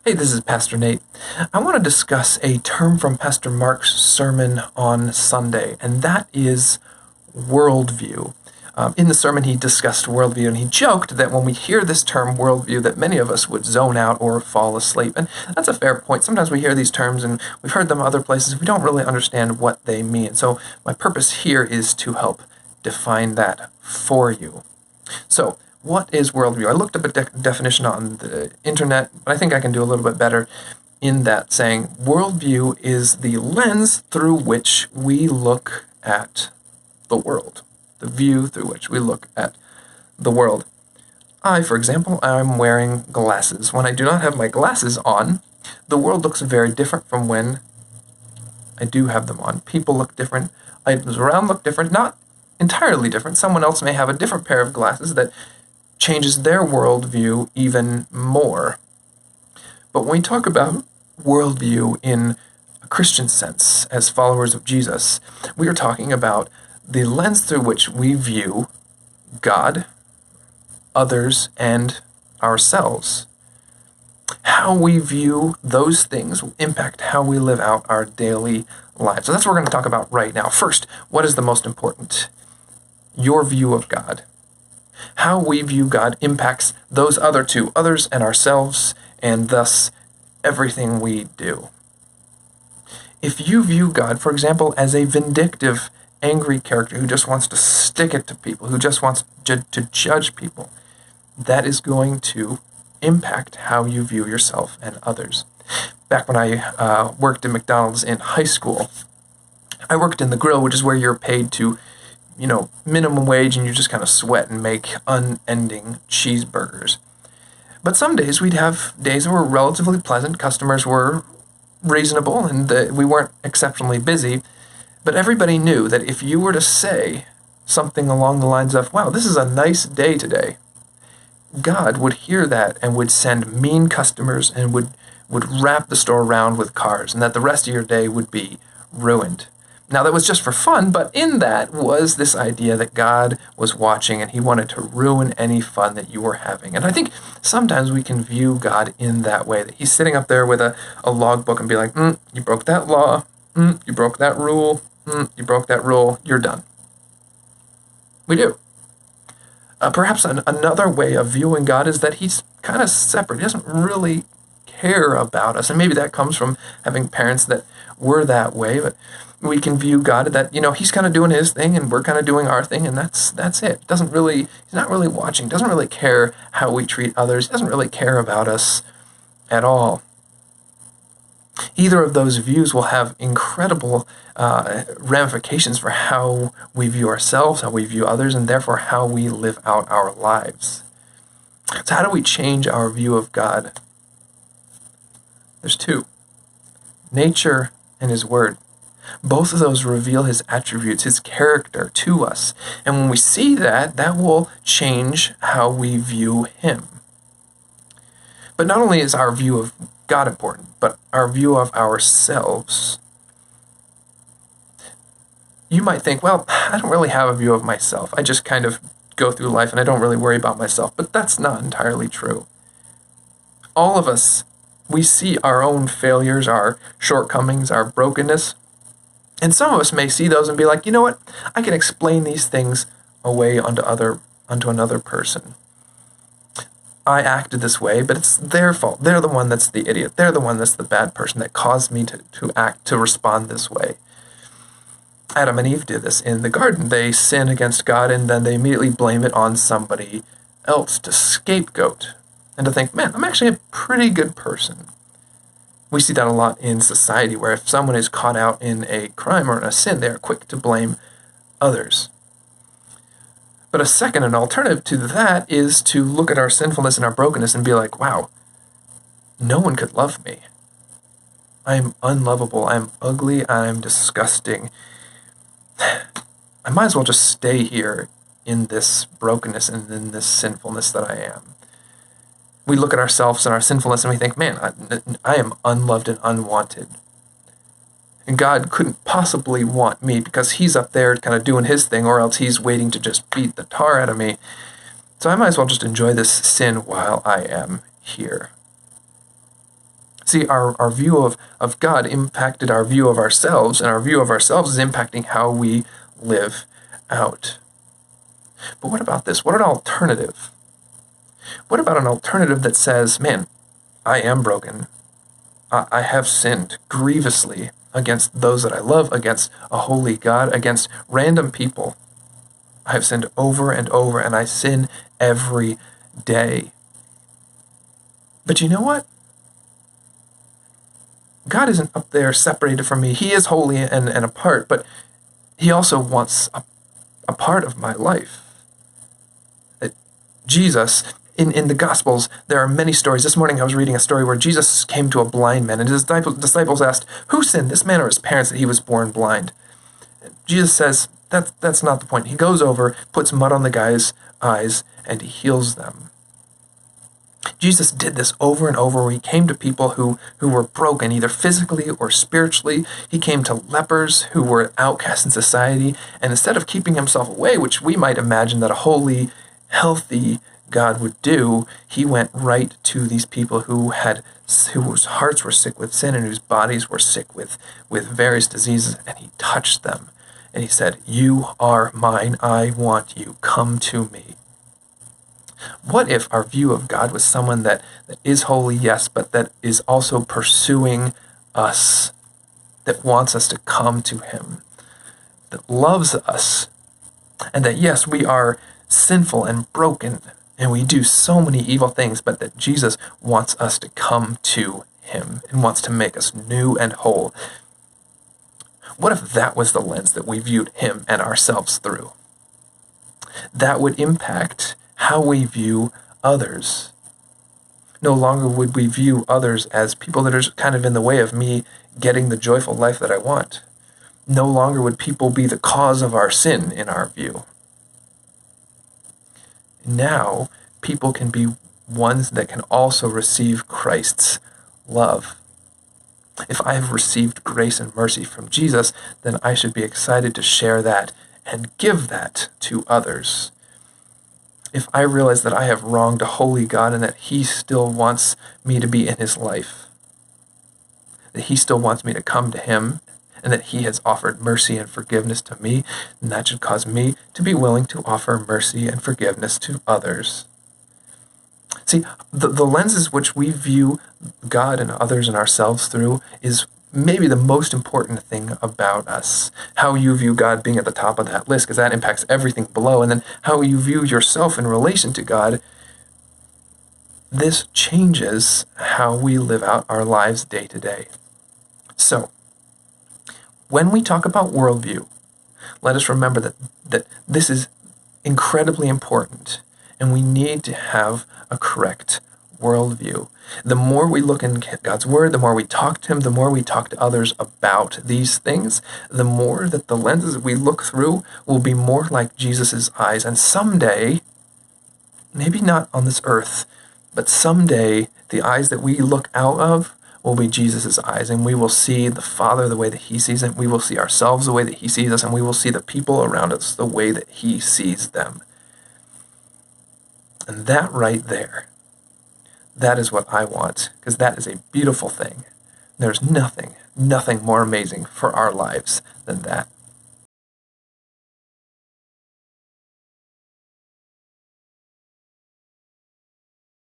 Hey, this is Pastor Nate. I want to discuss a term from Pastor Mark's sermon on Sunday, and that is worldview. In the sermon, he discussed worldview, and he joked that when we hear this term worldview, that many of us would zone out or fall asleep. And that's a fair point. Sometimes we hear these terms, and we've heard them other places. We don't really understand what they mean. So my purpose here is to help define that for you. So, what is worldview? I looked up a definition on the internet, but I think I can do a little bit better in that, saying worldview is the lens through which we look at the world. The view through which we look at the world. For example, I'm wearing glasses. When I do not have my glasses on, the world looks very different from when I do have them on. People look different. Items around look different. Not entirely different. Someone else may have a different pair of glasses that changes their worldview even more. But when we talk about worldview in a Christian sense, as followers of Jesus, we are talking about the lens through which we view God, others, and ourselves. How we view those things will impact how we live out our daily lives. So that's what we're going to talk about right now. First, what is the most important? Your view of God. How we view God impacts those other two, others and ourselves, and thus everything we do. If you view God, for example, as a vindictive, angry character who just wants to stick it to people, who just wants to judge people, that is going to impact how you view yourself and others. Back when I worked at McDonald's in high school, I worked in the grill, which is where you're paid to minimum wage, and you just kind of sweat and make unending cheeseburgers. But some days we'd have days that were relatively pleasant. Customers were reasonable, and we weren't exceptionally busy. But everybody knew that if you were to say something along the lines of, wow, this is a nice day today, God would hear that and would send mean customers and would wrap the store around with cars, and that the rest of your day would be ruined. Now, that was just for fun, but in that was this idea that God was watching and he wanted to ruin any fun that you were having. And I think sometimes we can view God in that way, that he's sitting up there with a logbook and be like, you broke that law, you broke that rule, you broke that rule, you're done. We do. Perhaps another way of viewing God is that he's kind of separate. He doesn't really care about us. And maybe that comes from having parents that were that way, but we can view God that, he's kind of doing his thing and we're kind of doing our thing, and that's it. He's not really watching, doesn't really care how we treat others, doesn't really care about us at all. Either of those views will have incredible ramifications for how we view ourselves, how we view others, and therefore how we live out our lives. So how do we change our view of God? There's two: nature and his word. Both of those reveal his attributes, his character to us. And when we see that, that will change how we view him. But not only is our view of God important, but our view of ourselves. You might think, well, I don't really have a view of myself. I just kind of go through life and I don't really worry about myself. But that's not entirely true. All of us, we see our own failures, our shortcomings, our brokenness. And some of us may see those and be like, you know what? I can explain these things away onto another person. I acted this way, but it's their fault. They're the one that's the idiot. They're the one that's the bad person that caused me to respond this way. Adam and Eve did this in the garden. They sin against God, and then they immediately blame it on somebody else to scapegoat and to think, man, I'm actually a pretty good person. We see that a lot in society, where if someone is caught out in a crime or in a sin, they are quick to blame others. But an alternative to that is to look at our sinfulness and our brokenness and be like, wow, no one could love me. I am unlovable, I am ugly, I am disgusting. I might as well just stay here in this brokenness and in this sinfulness that I am. We look at ourselves and our sinfulness and we think, man, I am unloved and unwanted. And God couldn't possibly want me because he's up there kind of doing his thing, or else he's waiting to just beat the tar out of me. So I might as well just enjoy this sin while I am here. See, our view of God impacted our view of ourselves, and our view of ourselves is impacting how we live out. But what about this? What an alternative? What about an alternative that says, man, I am broken. I have sinned grievously against those that I love, against a holy God, against random people. I have sinned over and over, and I sin every day. But you know what? God isn't up there separated from me. He is holy and apart, but he also wants a part of my life. Jesus, in the Gospels, there are many stories. This morning I was reading a story where Jesus came to a blind man, and his disciples asked, who sinned, this man or his parents, that he was born blind? Jesus says, that's not the point. He goes over, puts mud on the guy's eyes, and he heals them. Jesus did this over and over, where he came to people who were broken, either physically or spiritually. He came to lepers who were outcasts in society, and instead of keeping himself away, which we might imagine that a holy, healthy God would do, he went right to these people whose hearts were sick with sin and whose bodies were sick with various diseases, and he touched them. And he said, you are mine, I want you, come to me. What if our view of God was someone that is holy, yes, but that is also pursuing us, that wants us to come to him, that loves us, and that, yes, we are sinful and broken, and we do so many evil things, but that Jesus wants us to come to him and wants to make us new and whole? What if that was the lens that we viewed him and ourselves through? That would impact how we view others. No longer would we view others as people that are kind of in the way of me getting the joyful life that I want. No longer would people be the cause of our sin in our view. Now, people can be ones that can also receive Christ's love. If I have received grace and mercy from Jesus, then I should be excited to share that and give that to others. If I realize that I have wronged a holy God and that he still wants me to be in his life, that he still wants me to come to him, and that he has offered mercy and forgiveness to me, then that should cause me to be willing to offer mercy and forgiveness to others. See, the lenses which we view God and others and ourselves through is maybe the most important thing about us. How you view God being at the top of that list, because that impacts everything below, and then how you view yourself in relation to God. This changes how we live out our lives day to day. So, when we talk about worldview, let us remember that this is incredibly important, and we need to have a correct worldview. The more we look in God's Word, the more we talk to him, the more we talk to others about these things, the more that the lenses we look through will be more like Jesus' eyes. And someday, maybe not on this earth, but someday the eyes that we look out of will be Jesus' eyes, and we will see the Father the way that he sees him, we will see ourselves the way that he sees us, and we will see the people around us the way that he sees them. And that right there, that is what I want, because that is a beautiful thing. There's nothing more amazing for our lives than that.